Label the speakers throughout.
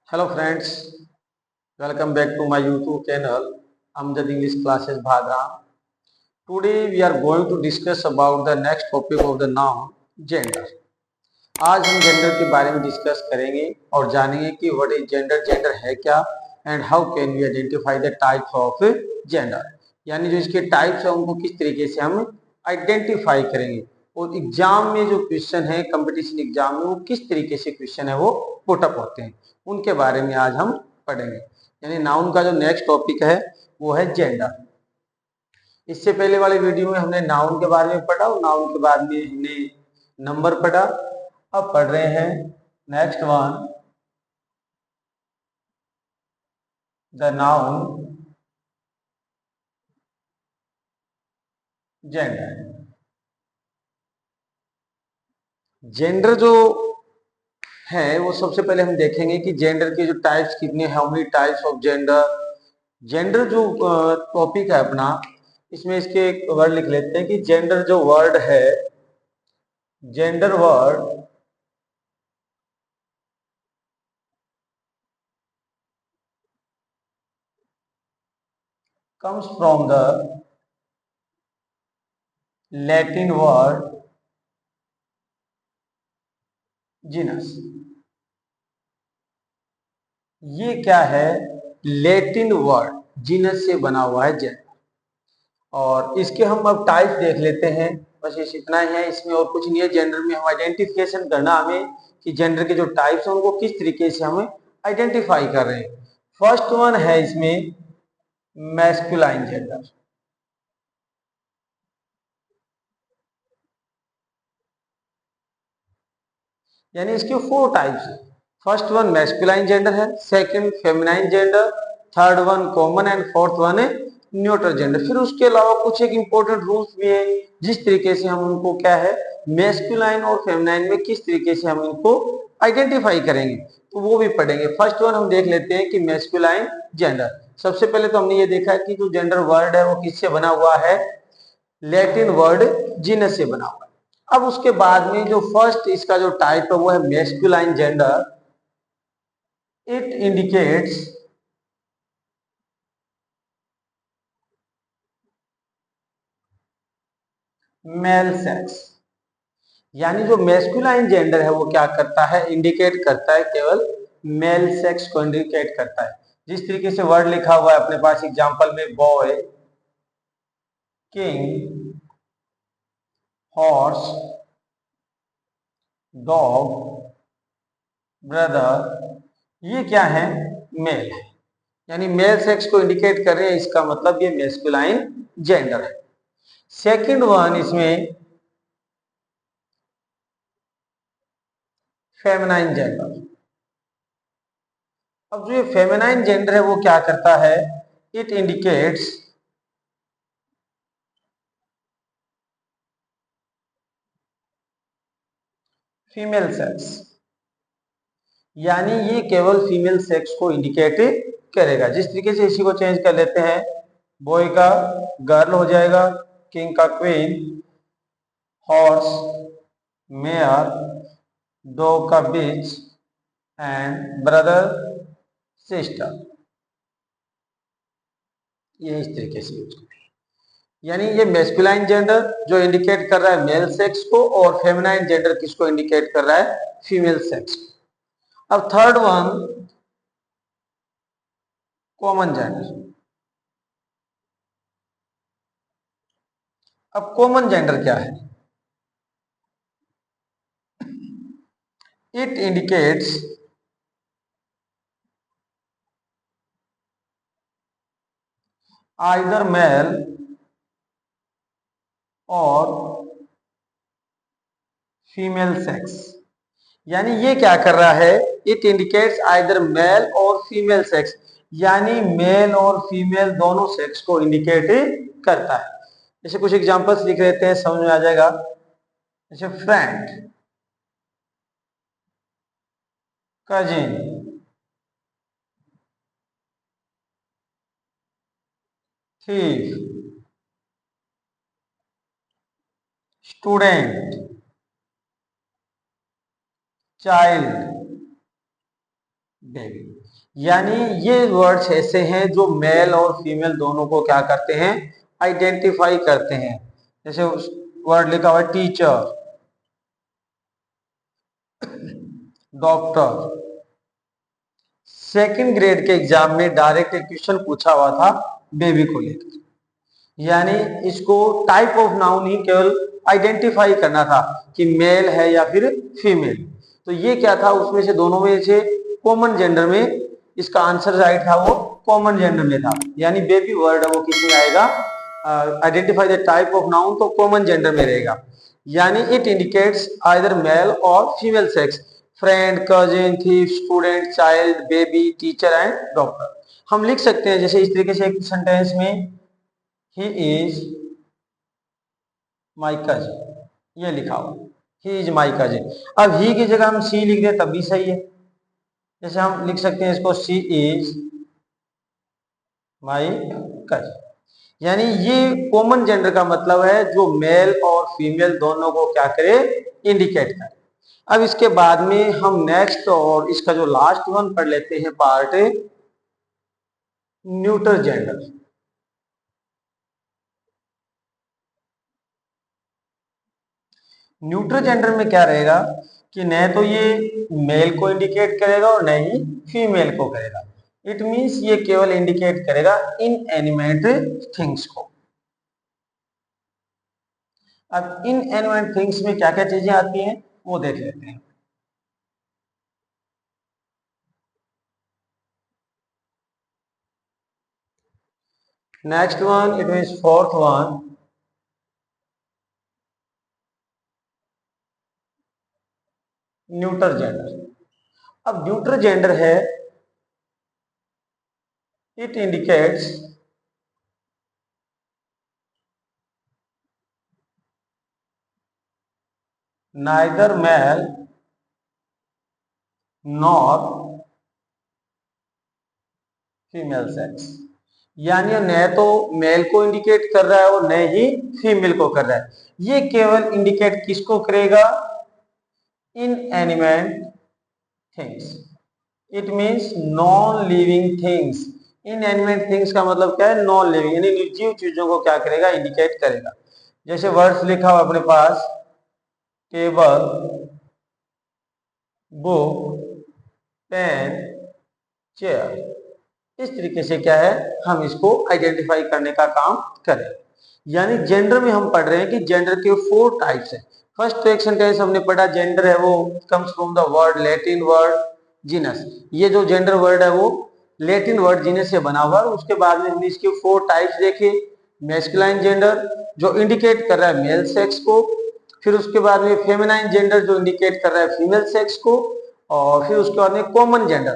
Speaker 1: Hello friends, welcome back to my YouTube channel Amjad English Classes Bhadram. Today we are going to discuss about the next topic of the noun gender. आज हम gender के बारे में discuss करेंगे और जानेंगे कि what is gender, gender है क्या and how can we identify the types of gender, यानी जो इसके टाइप्स है उनको किस तरीके से हम आइडेंटिफाई करेंगे और एग्जाम में जो क्वेश्चन है कंपटीशन एग्जाम में वो किस तरीके से क्वेश्चन है वो पुटअप होते हैं, उनके बारे में आज हम पढ़ेंगे। यानी नाउन का जो नेक्स्ट टॉपिक है वो है जेंडर। इससे पहले वाले वीडियो में हमने नाउन के बारे में पढ़ा और नाउन के बाद में हमने नंबर पढ़ा। अब पढ़ रहे हैं next one, the noun gender. Gender जो है वो सबसे पहले हम देखेंगे कि जेंडर के जो टाइप्स कितने हैं, how many types of gender. Gender जो टॉपिक है अपना, इसमें इसके एक वर्ड लिख लेते हैं कि जेंडर जो वर्ड है, gender word comes from the Latin word genus। ये क्या है? लैटिन वर्ड जीनस से बना हुआ है जेंडर। और इसके हम अब टाइप देख लेते हैं। बस इस इतना ही है, इसमें और कुछ नहीं है। जेंडर में हम आइडेंटिफिकेशन करना हमें कि जेंडर के जो टाइप्स हैं उनको किस तरीके से हमें आइडेंटिफाई कर रहे हैं। फर्स्ट वन है इसमें मैस्कुलाइन जेंडर। यानी इसके फोर टाइप्स हैं। फर्स्ट वन मैस्कुलाइन जेंडर है, second feminine gender, third one common and fourth one है न्यूट्रल जेंडर। फिर उसके अलावा कुछ एक इंपॉर्टेंट रूल्स भी है, जिस तरीके से हम उनको क्या है मैस्कुलाइन और फेमिनाइन में किस तरीके से हम इनको आइडेंटिफाई करेंगे, तो वो भी पढ़ेंगे। फर्स्ट वन हम देख लेते हैं कि मैस्कुलाइन जेंडर। सबसे पहले तो हमने ये देखा है कि जो जेंडर वर्ड है वो किससे बना हुआ है, लैटिन वर्ड जीनस से बना हुआ है। अब उसके बाद में जो फर्स्ट इसका जो टाइप है वो है masculine gender. It indicates male sex. यानी जो मैस्कुलाइन जेंडर है वो क्या करता है, इंडिकेट करता है केवल मेल सेक्स को इंडिकेट करता है। जिस तरीके से वर्ड लिखा हुआ है अपने पास एग्जांपल में, boy, king, horse, dog, brother, ये क्या है, मेल है। यानी मेल सेक्स को इंडिकेट कर रहे हैं, इसका मतलब ये मैस्कुलाइन जेंडर है। सेकंड वन इसमें फेमिनाइन जेंडर। अब जो ये फेमिनाइन जेंडर है वो क्या करता है, इट इंडिकेट्स फीमेल सेक्स। यानी ये केवल फीमेल सेक्स को इंडिकेट करेगा। जिस तरीके से इसी को चेंज कर लेते हैं, बॉय का गर्ल हो जाएगा, किंग का क्वीन, हॉर्स मेयर, डॉग का बिच एंड ब्रदर सिस्टर। ये इस तरीके से यूज करें। यानी ये मैस्कुलाइन जेंडर जो इंडिकेट कर रहा है मेल सेक्स को, और फेमिनाइन जेंडर किसको इंडिकेट कर रहा है, फीमेल सेक्स को। अब थर्ड वन कॉमन जेंडर। अब कॉमन जेंडर क्या है, इट इंडिकेट्स आइदर मेल और फीमेल सेक्स। यानी ये क्या कर रहा है, इट इंडिकेट्स आइदर मेल और फीमेल सेक्स, यानी मेल और फीमेल दोनों सेक्स को इंडिकेट करता है। जैसे कुछ एग्जांपल्स लिख लेते हैं, समझ में आ जाएगा। जैसे friend, cousin, thief, student, child, baby. यानी ये वर्ड्स ऐसे हैं जो मेल और फीमेल दोनों को क्या करते हैं, आइडेंटिफाई करते हैं। जैसे वर्ड लिखा हुआ है टीचर, डॉक्टर। सेकंड ग्रेड के एग्जाम में डायरेक्ट एक क्वेश्चन पूछा हुआ था बेबी को लेकर। यानी इसको टाइप ऑफ नाउन ही केवल आइडेंटिफाई करना था कि मेल है या फिर फीमेल। तो ये क्या था, उसमें से दोनों में से कॉमन जेंडर में इसका आंसर राइट था, वो कॉमन जेंडर में था। यानी बेबी वर्ड है वो किस में आएगा, identify the type of noun, तो कॉमन जेंडर में रहेगा। यानी इट इंडिकेट्स आइदर मेल और female sex, friend, cousin, thief, student, child, baby, teacher and doctor. हम लिख सकते हैं जैसे इस तरीके से एक सेंटेंस में, ही इज माई कजिन, ये लिखा हुआ, ही इज माई कजिन। अब ही की जगह हम सी लिख दें तब भी सही है। जैसे हम लिख सकते हैं इसको, सी इज माई कजिन। यानी ये कॉमन जेंडर का मतलब है जो मेल और फीमेल दोनों को क्या करे, इंडिकेट करे। अब इसके बाद में हम नेक्स्ट और इसका जो लास्ट वन पढ़ लेते हैं part, neutral gender. Neutral gender में क्या रहेगा कि न तो ये मेल को इंडिकेट करेगा और न ही फीमेल को करेगा। इट मींस ये केवल इंडिकेट करेगा इनएनिमेट थिंग्स को। अब इनएनिमेट थिंग्स में क्या क्या चीजें आती हैं वो देख लेते हैं। Next one, it means fourth one, neutral gender. अब न्यूट्रल जेंडर है, it indicates neither male nor female sex. यानी न तो मेल को इंडिकेट कर रहा है और न ही फीमेल को कर रहा है। ये केवल इंडिकेट किसको करेगा, inanimate things. It means non living things. Inanimate things का मतलब क्या है, नॉन लिविंग, यानी निर्जीव चीजों को क्या करेगा, इंडिकेट करेगा। जैसे वर्ड्स लिखा हुआ अपने पास, टेबल, बुक, पेन, चेयर। इस तरीके से क्या है, हम इसको आइडेंटिफाई करने का काम करें। यानी जेंडर में हम पढ़ रहे हैं कि जेंडर के 4 टाइप्स हैं। फर्स्ट तो एक सेंटेंस हमने पढ़ा, जेंडर है वो comes from the word Latin word genus. ये जो जेंडर वर्ड है वो लैटिन वर्ड जीनस से बना हुआ है। उसके बाद में हमने इसके 4 टाइप्स देखे। मैस्कुलाइन जेंडर जो इंडिकेट कर रहा है मेल सेक्स को, फिर उसके बाद में फेमिनाइन जेंडर जो इंडिकेट कर रहा है फीमेल सेक्स को, और फिर उसके बाद में कॉमन जेंडर।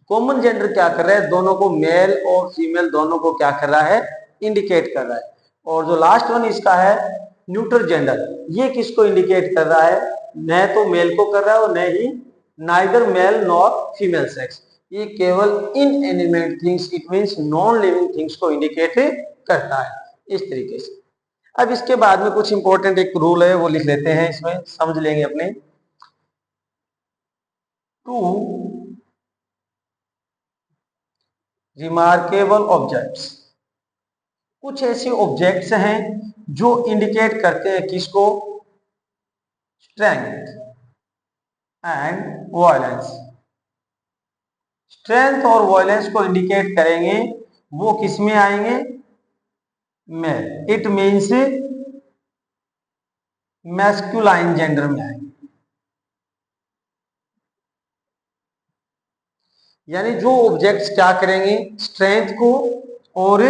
Speaker 1: कॉमन जेंडर क्या कर रहा है, दोनों को, मेल और फीमेल दोनों को क्या कर रहा है, इंडिकेट कर रहा है। और जो लास्ट वन इसका है न्यूट्रल जेंडर, ये किसको इंडिकेट कर रहा है, न तो मेल को कर रहा है और न ही neither male nor female sex. ये केवल inanimate things, it means non living things को इंडिकेट करता है, इस तरीके से। अब इसके बाद में कुछ इंपॉर्टेंट एक रूल है वो लिख लेते हैं, इसमें समझ लेंगे अपने। टू रिमार्केबल ऑब्जेक्ट्स, कुछ ऐसे ऑब्जेक्ट्स हैं जो इंडिकेट करते हैं किसको, स्ट्रेंथ एंड वायलेंस। स्ट्रेंथ और वायलेंस को इंडिकेट करेंगे, वो किस में आएंगे, male. It means masculine gender में आएंगे। यानी जो ऑब्जेक्ट्स क्या करेंगे, स्ट्रेंथ को और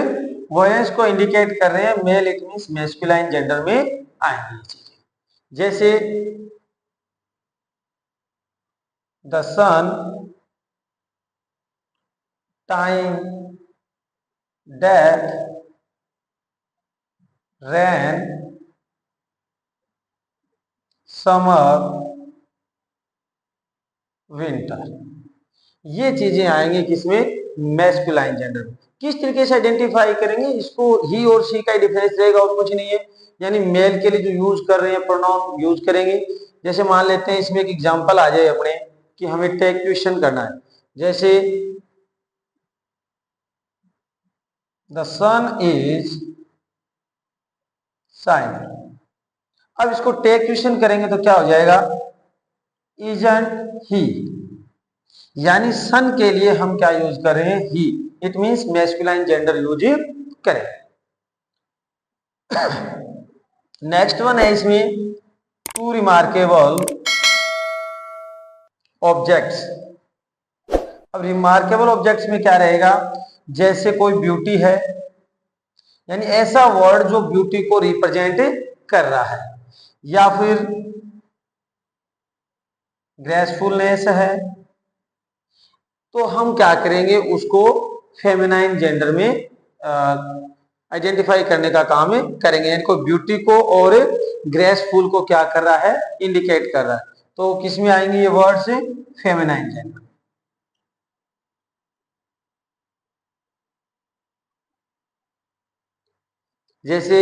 Speaker 1: वायलेंस को इंडिकेट कर रहे हैं male, it means masculine gender में आएंगी चीजें। जैसे the sun, time, death, rain, summer, winter. ये चीजें आएंगी किसमें, मैस्कुलाइन जेंडर में। किस तरीके से आइडेंटिफाई करेंगे इसको, ही और शी का डिफरेंस रहेगा और कुछ नहीं है। यानी मेल के लिए जो यूज कर रहे हैं प्रोनाउन यूज करेंगे। जैसे मान लेते हैं इसमें एक एग्जांपल आ जाए अपने कि हमें टेक क्वेश्चन करना है, जैसे द सन इज शाइनिंग। अब इसको टेक क्वेश्चन करेंगे तो क्या हो जाएगा, इजंट ही, यानी सन के लिए हम क्या यूज कर रहे हैं, he. It means masculine gender use करें। नेक्स्ट वन है इसमें टू रिमार्केबल ऑब्जेक्ट्स। अब रिमार्केबल ऑब्जेक्ट्स में क्या रहेगा, जैसे कोई ब्यूटी है, यानी ऐसा वर्ड जो ब्यूटी को रिप्रेजेंट कर रहा है, या फिर ग्रेसफुलनेस है, तो हम क्या करेंगे, उसको फेमिनाइन जेंडर में आइडेंटिफाई करने का काम करेंगे, यानी कोई ब्यूटी को और ग्रेसफुल को क्या कर रहा है, इंडिकेट कर रहा है। तो किस में आएंगे ये वर्ड्स, फेमिनाइन जेंडर। जैसे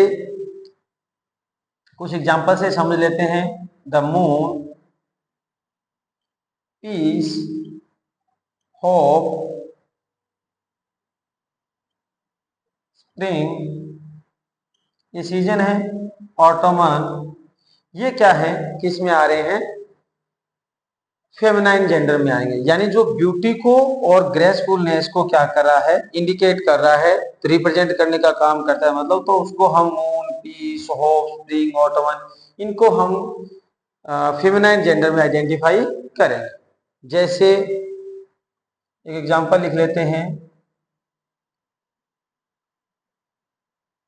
Speaker 1: कुछ एग्जांपल से समझ लेते हैं। The moon, peace, hope, spring, ये सीजन है। ऑटोमन, ये क्या है, किस में आ रहे हैं, फेमिनाइन जेंडर में आएंगे, यानी जो ब्यूटी को और ग्रेसफुलनेस को क्या कर रहा है, इंडिकेट कर रहा है, तो रिप्रेजेंट करने का काम करता है, मतलब तो उसको हम moon, peace, hope, spring, autumn, इनको हम फेमिनाइन जेंडर में आइडेंटिफाई करेंगे। जैसे एक एग्जांपल लिख लेते हैं,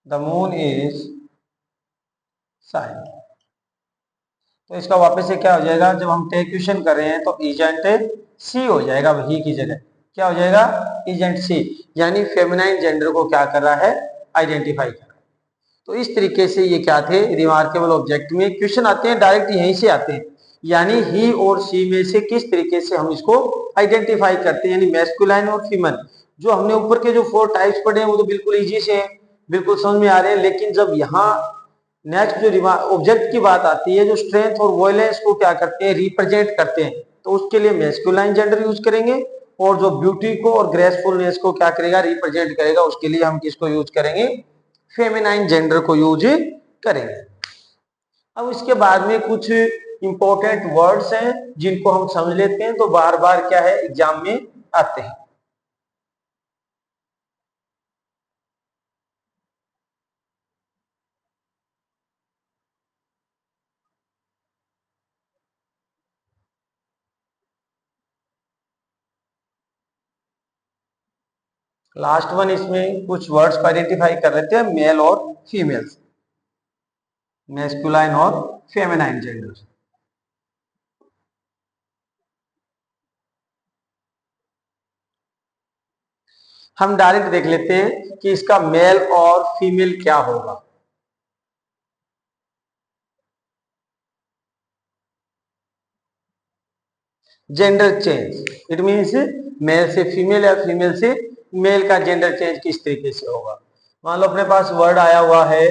Speaker 1: द मून इज शाइनिंग। तो इसका वापस से क्या हो जाएगा, जब हम टेक क्वेश्चन कर रहे हैं तो एजेंट सी हो जाएगा, ही की जगह क्या हो जाएगा, एजेंट सी, यानी फेमिनाइन जेंडर को क्या कर रहा है, आइडेंटिफाई कर रहा है। तो इस तरीके से ये क्या थे, रिमार्केबल ऑब्जेक्ट में क्वेश्चन आते हैं, डायरेक्ट यहीं से आते हैं, यानी ही और सी में से किस तरीके से हम इसको आइडेंटिफाई करते हैं, यानी मैस्कुलाइन और फीमेल। जो हमने ऊपर के जो 4 टाइप्स पढ़े हैं वो तो बिल्कुल इजी से है, बिल्कुल समझ में आ रहे हैं, लेकिन जब यहाँ नेक्स्ट जो ऑब्जेक्ट की बात आती है, जो स्ट्रेंथ और वॉयलेंस को क्या करते हैं, रिप्रेजेंट करते हैं, तो उसके लिए मैस्कुलाइन जेंडर यूज करेंगे, और जो ब्यूटी को और ग्रेसफुलनेस को क्या करेगा, रिप्रेजेंट करेगा, उसके लिए हम किसको यूज करेंगे, फेमिनाइन जेंडर को यूज करेंगे। अब इसके बाद में कुछ इंपॉर्टेंट वर्ड्स हैं जिनको हम समझ लेते हैं, तो बार बार क्या है, एग्जाम में आते हैं। लास्ट वन, इसमें कुछ वर्ड्स को आइडेंटिफाई कर लेते हैं, मेल और फीमेल्स, मैस्कुलाइन और फेमिनाइन जेंडर। हम डायरेक्ट देख लेते हैं कि इसका मेल और फीमेल क्या होगा। Gender change, it means male से फीमेल या फीमेल से मेल का जेंडर चेंज किस तरीके से होगा। मान लो अपने पास वर्ड आया हुआ है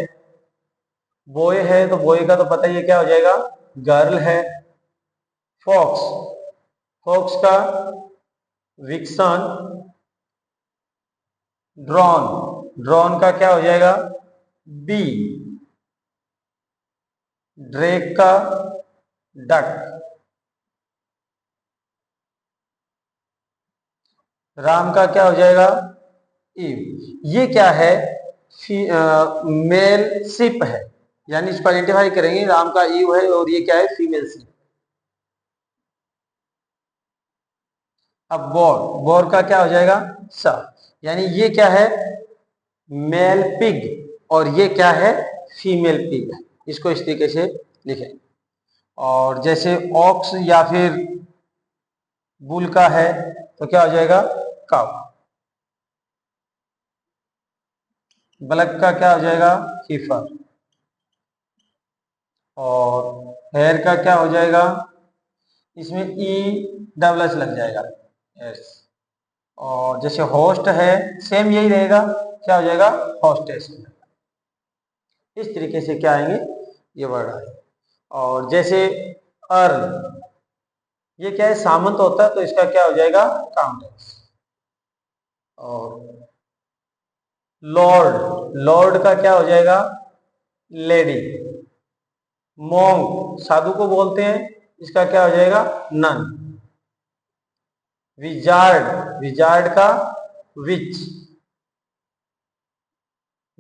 Speaker 1: बॉय है, तो बॉय का तो पता ही है क्या हो जाएगा, गर्ल है। फॉक्स, फॉक्स का विक्सन। ड्रॉन, ड्रॉन का क्या हो जाएगा, बी। ड्रेक का डक। राम का क्या हो जाएगा, ईव। ये क्या है, मेल शिप है, यानी इसको आइडेंटिफाई करेंगे, राम का ईव है और ये क्या है, फीमेल शिप। अब बोर, बोर का क्या हो जाएगा, सा, यानी ये क्या है, मेल पिग, और ये क्या है, फीमेल पिग। इसको इस तरीके से लिखें। और जैसे ऑक्स या फिर बुल का है तो क्या हो जाएगा, काउ। ब्लैक का क्या हो जाएगा, हीफर। और हेयर का क्या हो जाएगा, इसमें ई डबल एस लग जाएगा, एस। और जैसे होस्ट है, सेम यही रहेगा, क्या हो जाएगा, होस्टेस। इस तरीके से क्या आएंगे, ये वर्ड आएंगे। और जैसे अर्न, ये क्या है, सामंत होता है, तो इसका क्या हो जाएगा, काउंटेस। और लॉर्ड, लॉर्ड का क्या हो जाएगा, लेडी। मॉन्क साधु को बोलते हैं, इसका क्या हो जाएगा, नन। विजार्ड, विजार्ड का विच।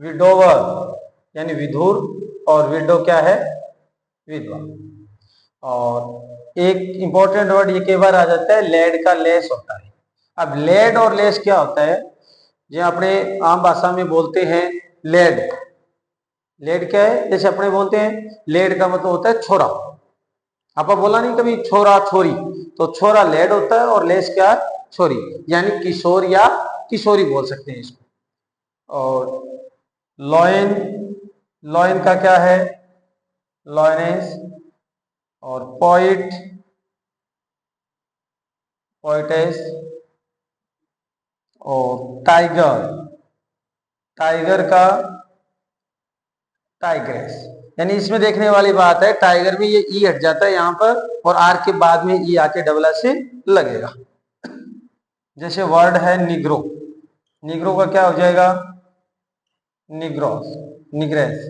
Speaker 1: विडोवर यानी विधुर, और विडो क्या है, विधवा। और एक इंपॉर्टेंट वर्ड ये कई बार आ जाता है, लेड का लेस होता है। अब लेड और लेस क्या होता है, जो अपने आम भाषा में बोलते हैं लेड। लेड क्या है, जैसे अपने बोलते हैं लेड का मतलब होता है छोरा। आपा बोला नहीं कभी छोरा छोरी, तो छोरा लेड होता है और लेस क्या, छोरी, यानी किशोर या किशोरी बोल सकते हैं इसको। और लॉयन, लॉयन का क्या है, लॉयनेस। और पोइट, पोइटेस। और टाइगर, टाइगर का टाइग्रेस। यानी इसमें देखने वाली बात है, टाइगर में ये ई हट जाता है यहाँ पर, और आर के बाद में ई आके डबल से लगेगा। जैसे वर्ड है निग्रो, निग्रो का क्या हो जाएगा, निग्रोस, निग्रेस,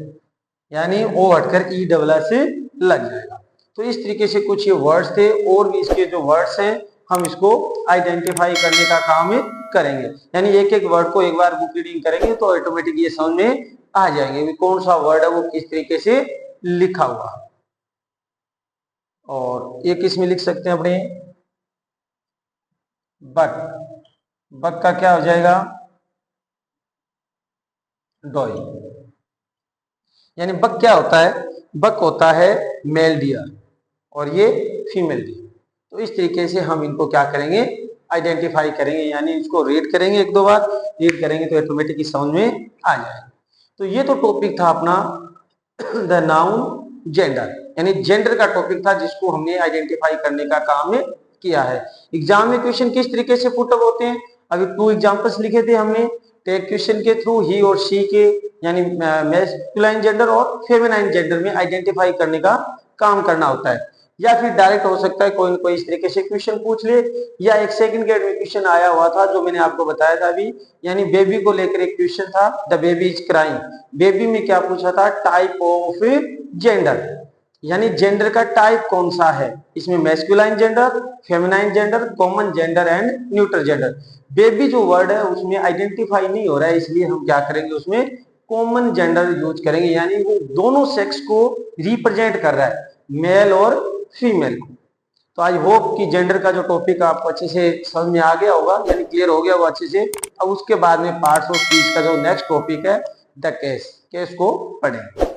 Speaker 1: यानी ओ हटकर ई डबल से लग जाएगा। तो इस तरीके से कुछ ये वर्ड्स थे, और भी इसके जो वर्ड्स हैं हम इसको आइडेंटिफाई करने का काम करेंगे। यानी एक एक वर्ड को एक बार बुक रीडिंग करेंगे तो ऑटोमेटिक ये समझ में आ जाएंगे कौन सा वर्ड है वो किस तरीके से लिखा हुआ। और एक इसमें लिख सकते हैं अपने बक, बक का क्या हो जाएगा, डॉई। यानी बक क्या होता है, बक होता है मेल डियर और ये फीमेल डियर। तो इस तरीके से हम इनको क्या करेंगे, आइडेंटिफाई करेंगे, यानी इसको रीड करेंगे, एक दो बार रीड करेंगे तो ऑटोमेटिक समझ में आ जाएगा। तो ये तो टॉपिक था अपना द नाउन जेंडर, यानी जेंडर का टॉपिक था जिसको हमने आइडेंटिफाई करने का काम किया है। एग्जाम में क्वेश्चन किस तरीके से पुट अप होते हैं, अभी 2 एग्जांपल्स लिखे थे हमने। टेक क्वेश्चन के थ्रू ही और शी के यानी मैस्कुलाइन जेंडर और फेमिनाइन जेंडर में आइडेंटिफाई करने का काम करना होता है। या फिर डायरेक्ट हो सकता है कोई न कोई इस तरीके से क्वेश्चन पूछ ले, या एक सेकंड ग्रेड में क्वेश्चन आया हुआ था जो मैंने आपको बताया था अभी, यानी बेबी को लेकर एक क्वेश्चन था, the baby is crying. Baby में क्या पूछा था, टाइप ऑफ जेंडर, यानी जेंडर का टाइप कौन सा है, इसमें masculine gender, feminine gender, common gender and neutral gender. Baby जो वर्ड है उसमें आइडेंटिफाई नहीं हो रहा है, इसलिए हम क्या करेंगे, उसमें कॉमन जेंडर यूज करेंगे, यानी वो दोनों सेक्स को रिप्रेजेंट कर रहा है, मेल और फीमेल को। तो आई होप कि जेंडर का जो टॉपिक आपको अच्छे से समझ में आ गया होगा, यानी क्लियर हो गया होगा अच्छे से। अब उसके बाद में पार्ट्स ऑफ स्पीच का जो नेक्स्ट टॉपिक है द केस, केस को पढ़ेंगे।